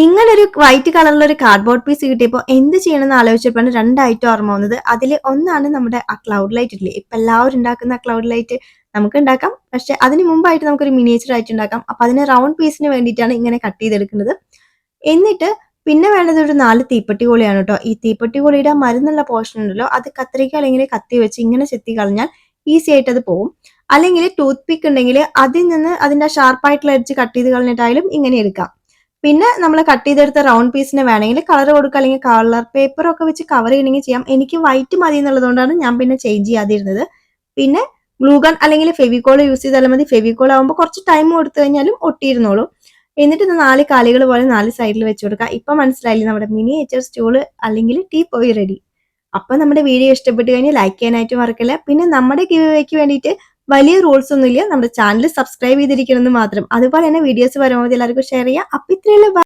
ഇങ്ങനൊരു white കളറിലൊരു cardboard piece കിട്ടിയപ്പോൾ എന്ത് ചെയ്യണമെന്ന് ആലോചിച്ചപ്പോഴാണ് 2 ഐറ്റം ഓർമ്മ വന്നത്. അതിൽ ഒന്നാണ് നമ്മുടെ ആ ക്ലൗഡ് ലൈറ്റ് ഇല്ലേ, ഇപ്പൊ എല്ലാവരും ഉണ്ടാക്കുന്ന ക്ലൗഡ് ലൈറ്റ് നമുക്ക് ഉണ്ടാക്കാം. പക്ഷെ അതിന് മുമ്പായിട്ട് നമുക്കൊരു മിനിയേച്ചർ ആയിട്ട് ഉണ്ടാക്കാം. അപ്പൊ അതിന് റൗണ്ട് പീസിന് വേണ്ടിയിട്ടാണ് ഇങ്ങനെ കട്ട് ചെയ്തെടുക്കുന്നത്. എന്നിട്ട് പിന്നെ വേണ്ടത് ഒരു 4 തീപ്പെട്ടി ഗോളിയാണ് കേട്ടോ. ഈ തീപ്പെട്ടി ഗോളിയുടെ മരുന്നുള്ള പോർഷൻ ഉണ്ടല്ലോ, അത് കത്രിക അല്ലെങ്കിൽ കത്തി വെച്ച് ഇങ്ങനെ ചെത്തി കളഞ്ഞാൽ ഈസി ആയിട്ട് അത് പോകും. അല്ലെങ്കിൽ ടൂത്ത് പിക്ക് ഉണ്ടെങ്കിൽ അതിൽ നിന്ന് അതിന്റെ ഷാർപ്പായിട്ടുള്ള എഡ്ജ് കട്ട് ചെയ്ത് കളഞ്ഞിട്ടായാലും ഇങ്ങനെ എടുക്കാം. പിന്നെ നമ്മൾ കട്ട് ചെയ്തെടുത്ത റൗണ്ട് പീസിന് വേണമെങ്കിൽ കളർ കൊടുക്കുക, അല്ലെങ്കിൽ കളർ പേപ്പർ ഒക്കെ വെച്ച് കവർ ചെയ്യണമെങ്കിൽ ചെയ്യാം. എനിക്ക് വൈറ്റ് മതി എന്നുള്ളതുകൊണ്ടാണ് ഞാൻ പിന്നെ ചേഞ്ച് ചെയ്യാതിരുന്നത്. പിന്നെ ഗ്ലൂഗൺ അല്ലെങ്കിൽ ഫെവിക്കോൾ യൂസ് ചെയ്താലും മതി. ഫെവിക്കോൾ ആകുമ്പോൾ കുറച്ച് ടൈം കൊടുത്തു കഴിഞ്ഞാലും ഒട്ടിയിരുന്നോളൂ. എന്നിട്ട് ഇത് 4 കാലികൾ പോലെ 4 സൈഡിൽ വെച്ച് കൊടുക്കുക. ഇപ്പൊ മനസ്സിലായില്ലേ, നമ്മുടെ മിനിയേച്ചർ സ്റ്റൂള് അല്ലെങ്കിൽ ടീ പോയി റെഡി. അപ്പൊ നമ്മുടെ വീഡിയോ ഇഷ്ടപ്പെട്ട് കഴിഞ്ഞാൽ ലൈക്ക് ചെയ്യാനായിട്ട് മറക്കില്ല. പിന്നെ നമ്മുടെ ഗിവ് അവേക്ക് വേണ്ടിയിട്ട് വലിയ റൂൾസ് ഒന്നുമില്ല, നമ്മുടെ ചാനൽ സബ്സ്ക്രൈബ് ചെയ്തിരിക്കണമെന്ന് മാത്രം. അതുപോലെ തന്നെ വീഡിയോസ് പരമാവധി എല്ലാവർക്കും ഷെയർ ചെയ്യാം. അപ്പൊ ഇത്രയുള്ള